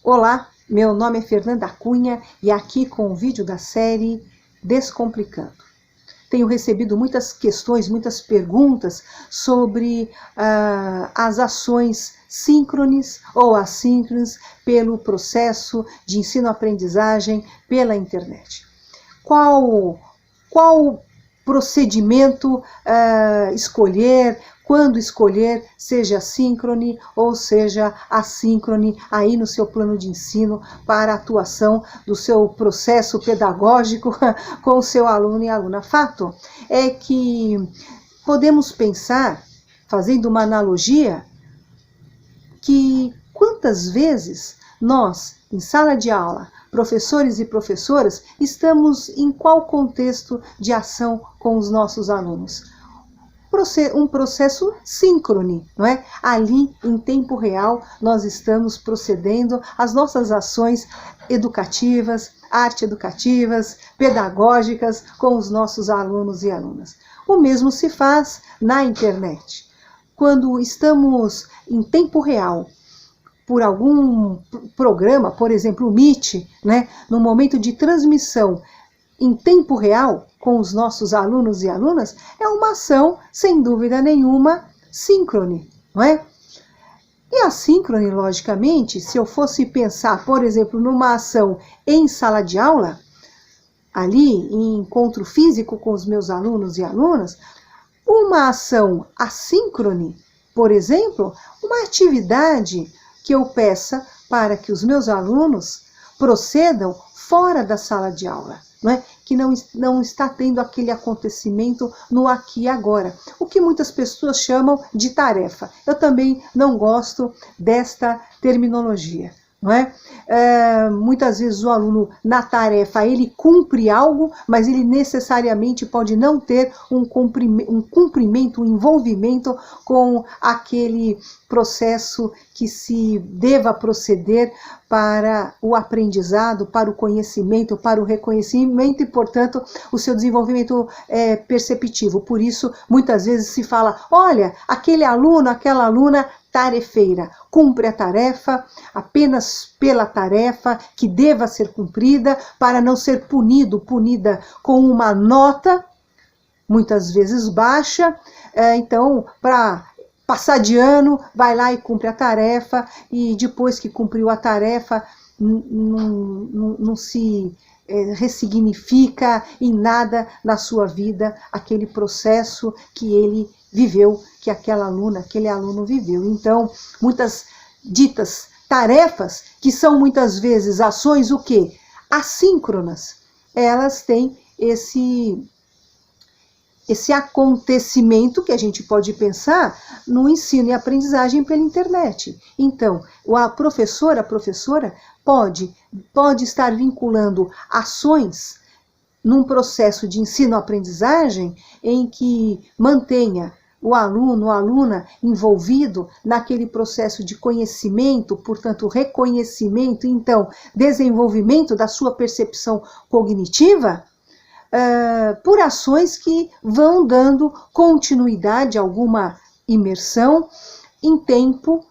Olá, meu nome é Fernanda Cunha e aqui com o vídeo da série Descomplicando. Tenho recebido muitas questões, muitas perguntas sobre as ações síncrones ou assíncrones pelo processo de ensino-aprendizagem pela internet. Qual procedimento escolher, quando escolher, seja síncrone ou seja assíncrone, aí no seu plano de ensino para a atuação do seu processo pedagógico com o seu aluno e aluna. Fato é que podemos pensar, fazendo uma analogia, que quantas vezes nós, em sala de aula, professores e professoras, estamos em qual contexto de ação com os nossos alunos? Um processo síncrone, não é? Ali, em tempo real, nós estamos procedendo às nossas ações educativas, arte-educativas, pedagógicas com os nossos alunos e alunas. O mesmo se faz na internet. Quando estamos em tempo real, por algum programa, por exemplo, o Meet, né, no momento de transmissão em tempo real com os nossos alunos e alunas, é uma ação, sem dúvida nenhuma, síncrone, não é? E a síncrone, logicamente, se eu fosse pensar, por exemplo, numa ação em sala de aula, ali em encontro físico com os meus alunos e alunas, uma ação assíncrone, por exemplo, uma atividade que eu peça para que os meus alunos procedam fora da sala de aula, não é? Que não está tendo aquele acontecimento no aqui e agora, o que muitas pessoas chamam de tarefa. Eu também não gosto desta terminologia, não é? Muitas vezes o aluno na tarefa ele cumpre algo, mas ele necessariamente pode não ter um cumprimento, um envolvimento com aquele processo que se deva proceder para o aprendizado, para o conhecimento, para o reconhecimento e, portanto, o seu desenvolvimento perceptivo. Por isso, muitas vezes se fala, olha, aquele aluno, aquela aluna tarefeira, cumpre a tarefa apenas pela tarefa que deva ser cumprida para não ser punida com uma nota, muitas vezes baixa, então, para passar de ano, vai lá e cumpre a tarefa, e depois que cumpriu a tarefa, não se ressignifica em nada na sua vida aquele processo que ele viveu, que aquela aluna, aquele aluno viveu. Então, muitas ditas tarefas, que são muitas vezes ações o quê? Assíncronas, elas têm esse acontecimento que a gente pode pensar no ensino e aprendizagem pela internet. Então, a professora pode estar vinculando ações num processo de ensino-aprendizagem em que mantenha o aluno, a aluna envolvido naquele processo de conhecimento, portanto, reconhecimento, então, desenvolvimento da sua percepção cognitiva, por ações que vão dando continuidade a alguma imersão em tempo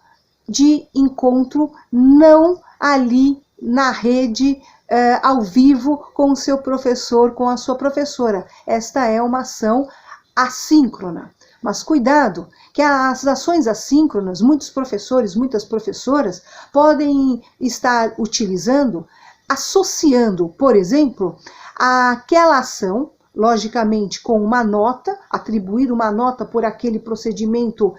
de encontro, não ali na rede, ao vivo, com o seu professor, com a sua professora. Esta é uma ação assíncrona. Mas cuidado, que as ações assíncronas, muitos professores, muitas professoras podem estar utilizando, associando, por exemplo, aquela ação, logicamente com uma nota, atribuir uma nota por aquele procedimento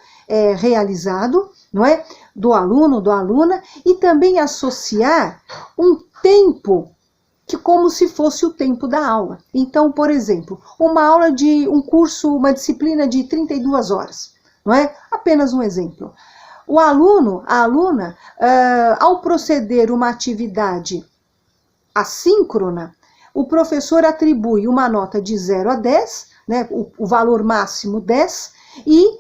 realizado, não é? Do aluno, da aluna, e também associar um tempo que como se fosse o tempo da aula. Então, por exemplo, uma aula de um curso, uma disciplina de 32 horas, não é? Apenas um exemplo. O aluno, a aluna, ao proceder uma atividade assíncrona, o professor atribui uma nota de 0 a 10, né, o valor máximo 10, e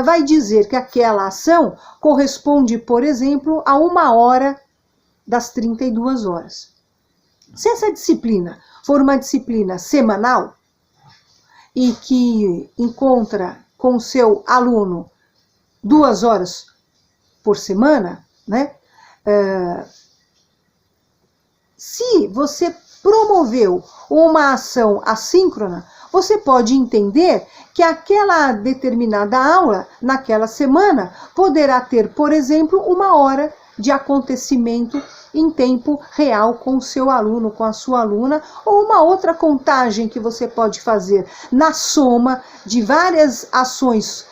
vai dizer que aquela ação corresponde, por exemplo, a 1 hora das 32 horas. Se essa disciplina for uma disciplina semanal e que encontra com o seu aluno 2 horas por semana, né, você promoveu uma ação assíncrona, você pode entender que aquela determinada aula, naquela semana, poderá ter, por exemplo, 1 hora de acontecimento em tempo real com o seu aluno, com a sua aluna, ou uma outra contagem que você pode fazer na soma de várias ações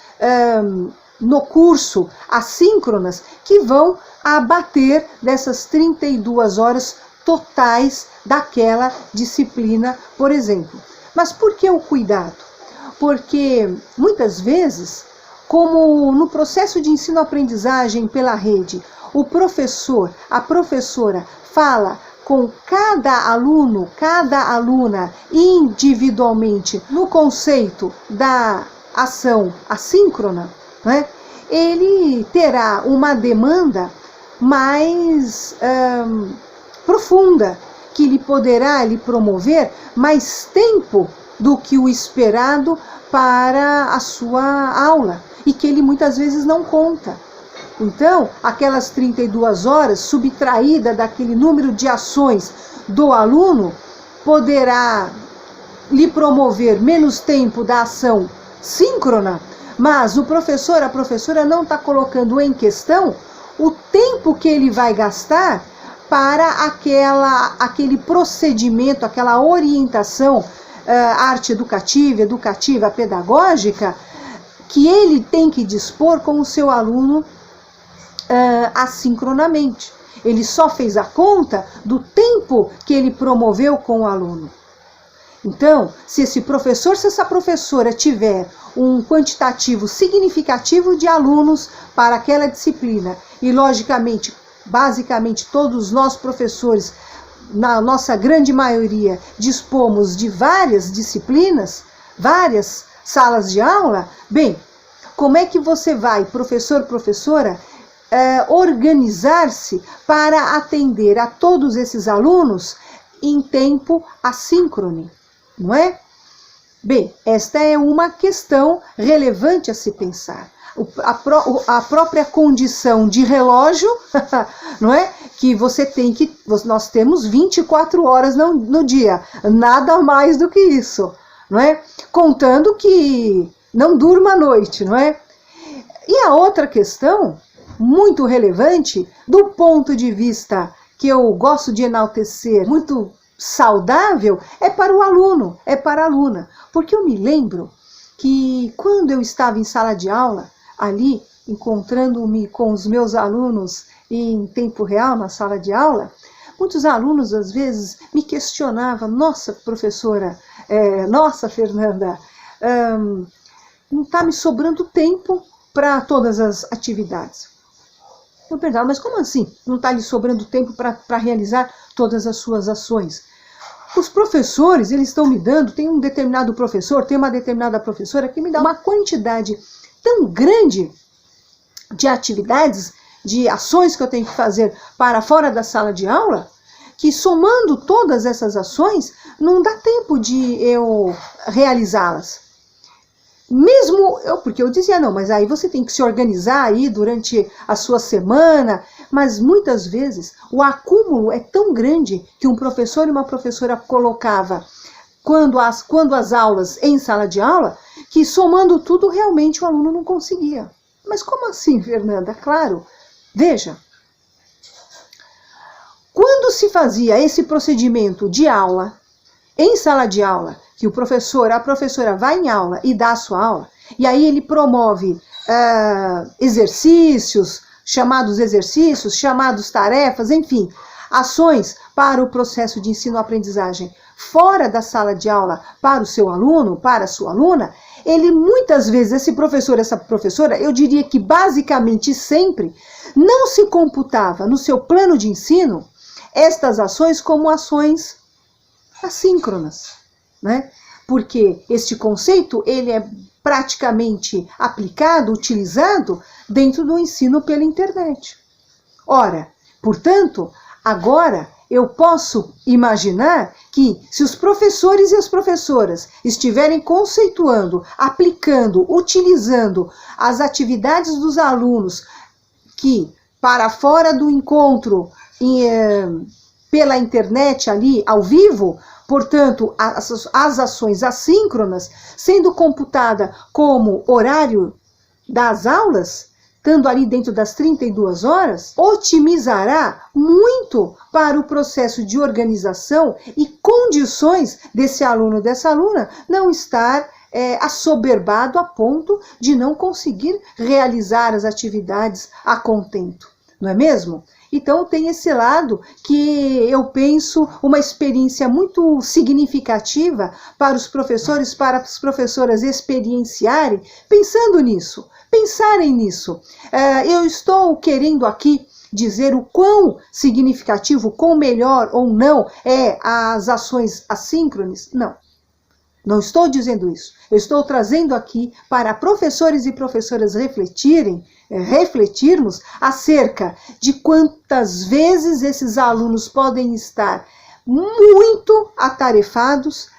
no curso assíncronas que vão abater dessas 32 horas totais daquela disciplina, por exemplo. Mas por que o cuidado? Porque muitas vezes, como no processo de ensino-aprendizagem pela rede, o professor, a professora fala com cada aluno, cada aluna individualmente no conceito da ação assíncrona, né? Ele terá uma demanda mais profunda, que lhe poderá lhe promover mais tempo do que o esperado para a sua aula, e que ele muitas vezes não conta. Então, aquelas 32 horas, subtraída daquele número de ações do aluno, poderá lhe promover menos tempo da ação síncrona, mas o professor, a professora não está colocando em questão o tempo que ele vai gastar para aquele procedimento, aquela orientação arte educativa, pedagógica, que ele tem que dispor com o seu aluno assincronamente. Ele só fez a conta do tempo que ele promoveu com o aluno. Então, se esse professor, se essa professora tiver um quantitativo significativo de alunos para aquela disciplina, e logicamente, basicamente todos nós professores, na nossa grande maioria, dispomos de várias disciplinas, várias salas de aula, bem, como é que você vai, professor, professora, organizar-se para atender a todos esses alunos em tempo assíncrono, não é? Bem, esta é uma questão relevante a se pensar. A própria condição de relógio, não é? Que nós temos 24 horas no dia, nada mais do que isso, não é? Contando que não durma à noite, não é? E a outra questão, muito relevante, do ponto de vista que eu gosto de enaltecer, muito saudável, é para o aluno, é para a aluna. Porque eu me lembro que quando eu estava em sala de aula, ali, encontrando-me com os meus alunos em tempo real na sala de aula, muitos alunos às vezes me questionavam: nossa, professora, nossa, Fernanda, não está me sobrando tempo para todas as atividades. Eu perguntava: mas como assim? Não está lhe sobrando tempo para realizar todas as suas ações? Os professores, eles estão me dando, tem um determinado professor, tem uma determinada professora que me dá uma quantidade tão grande de atividades, de ações que eu tenho que fazer para fora da sala de aula, que somando todas essas ações, não dá tempo de eu realizá-las. Mesmo porque eu dizia: não, mas aí você tem que se organizar aí durante a sua semana, mas muitas vezes o acúmulo é tão grande que um professor e uma professora colocava quando as aulas em sala de aula, que somando tudo realmente o aluno não conseguia. Mas como assim, Fernanda? Claro, veja, quando se fazia esse procedimento de aula, em sala de aula, que o professor, a professora vai em aula e dá a sua aula, e aí ele promove exercícios, chamados tarefas, enfim, ações para o processo de ensino-aprendizagem fora da sala de aula para o seu aluno, para a sua aluna, ele muitas vezes, esse professor, essa professora, eu diria que basicamente sempre, não se computava no seu plano de ensino estas ações como ações assíncronas, né? Porque este conceito, ele é praticamente aplicado, utilizado dentro do ensino pela internet. Ora, portanto, agora eu posso imaginar que se os professores e as professoras estiverem conceituando, aplicando, utilizando as atividades dos alunos que para fora do encontro pela internet ali, ao vivo, portanto, as ações assíncronas, sendo computada como horário das aulas, estando ali dentro das 32 horas, otimizará muito para o processo de organização e condições desse aluno, dessa aluna, não estar assoberbado a ponto de não conseguir realizar as atividades a contento, não é mesmo? Então tem esse lado que eu penso uma experiência muito significativa para os professores, para as professoras experienciarem, pensando nisso, pensarem nisso. Eu estou querendo aqui dizer o quão significativo, quão melhor ou não é as ações assíncronas? Não. Não estou dizendo isso. Eu estou trazendo aqui para professores e professoras refletirmos acerca de quantas vezes esses alunos podem estar muito atarefados,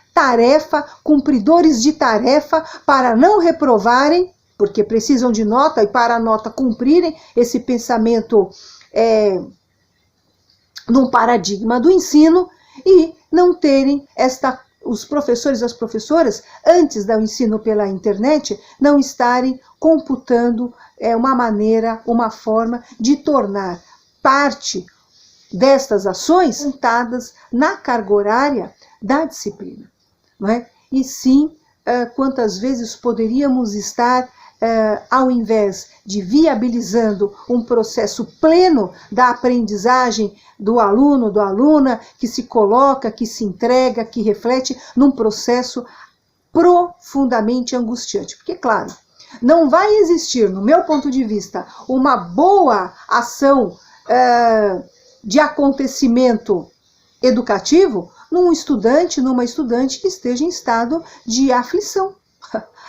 cumpridores de tarefa, para não reprovarem, porque precisam de nota, e para a nota cumprirem esse pensamento num paradigma do ensino, e não terem os professores e as professoras, antes do ensino pela internet, não estarem computando uma forma de tornar parte destas ações montadas na carga horária da disciplina, não é? E sim, quantas vezes poderíamos estar, ao invés de viabilizando um processo pleno da aprendizagem do aluno, da aluna, que se coloca, que se entrega, que reflete num processo profundamente angustiante. Porque, claro, não vai existir, no meu ponto de vista, uma boa ação de acontecimento educativo num estudante, numa estudante que esteja em estado de aflição.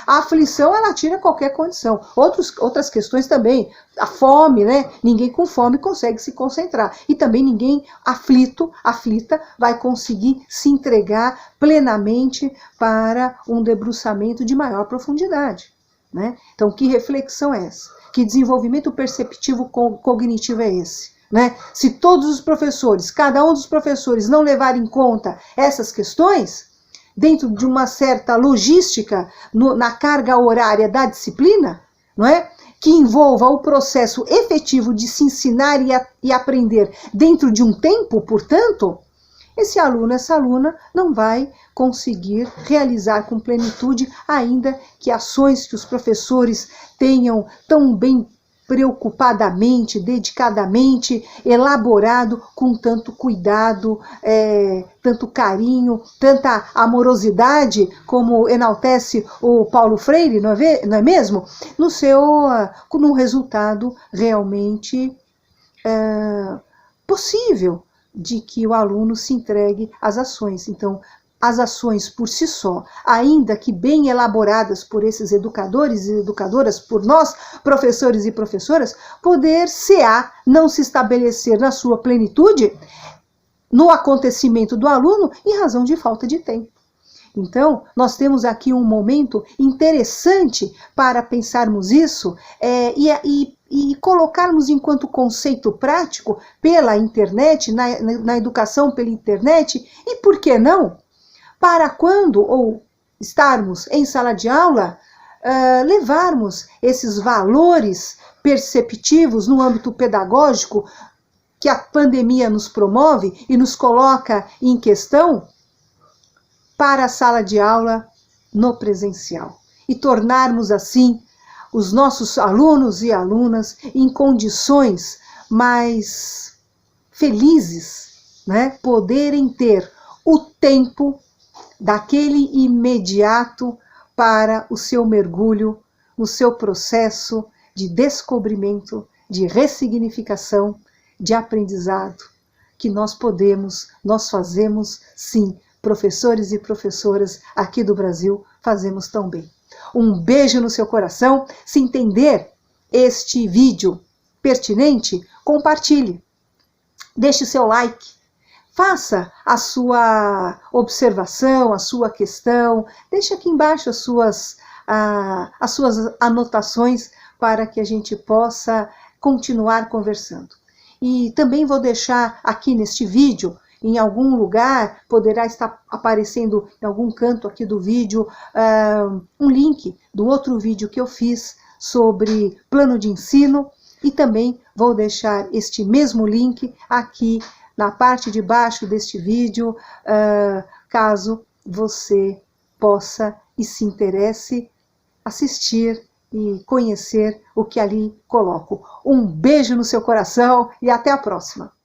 A aflição, ela tira qualquer condição. Outras questões também. A fome, né? Ninguém com fome consegue se concentrar. E também ninguém aflita, vai conseguir se entregar plenamente para um debruçamento de maior profundidade, né? Então, que reflexão é essa? Que desenvolvimento perceptivo cognitivo é esse? Né? Se todos os professores, cada um dos professores não levar em conta essas questões, dentro de uma certa logística na carga horária da disciplina, não é? Que envolva o processo efetivo de se ensinar e aprender dentro de um tempo, portanto, esse aluno, essa aluna não vai conseguir realizar com plenitude, ainda que ações que os professores tenham tão bem preocupadamente, dedicadamente, elaborado com tanto cuidado, tanto carinho, tanta amorosidade, como enaltece o Paulo Freire, não é mesmo? Num resultado realmente possível de que o aluno se entregue às ações. Então, as ações por si só, ainda que bem elaboradas por esses educadores e educadoras, por nós, professores e professoras, não se estabelecer na sua plenitude no acontecimento do aluno em razão de falta de tempo. Então, nós temos aqui um momento interessante para pensarmos isso e colocarmos enquanto conceito prático pela internet, na educação pela internet, e por que não? Para quando estarmos em sala de aula, levarmos esses valores perceptivos no âmbito pedagógico que a pandemia nos promove e nos coloca em questão para a sala de aula no presencial. E tornarmos assim os nossos alunos e alunas em condições mais felizes, né? Poderem ter o tempo daquele imediato para o seu mergulho no seu processo de descobrimento, de ressignificação, de aprendizado, que nós fazemos sim, professores e professoras aqui do Brasil, fazemos tão bem. Um beijo no seu coração. Se entender este vídeo pertinente, compartilhe, deixe seu like, faça a sua observação, a sua questão, deixe aqui embaixo as suas anotações para que a gente possa continuar conversando. E também vou deixar aqui neste vídeo, em algum lugar poderá estar aparecendo em algum canto aqui do vídeo um link do outro vídeo que eu fiz sobre plano de ensino, e também vou deixar este mesmo link aqui na parte de baixo deste vídeo, caso você possa e se interesse assistir e conhecer o que ali coloco. Um beijo no seu coração e até a próxima!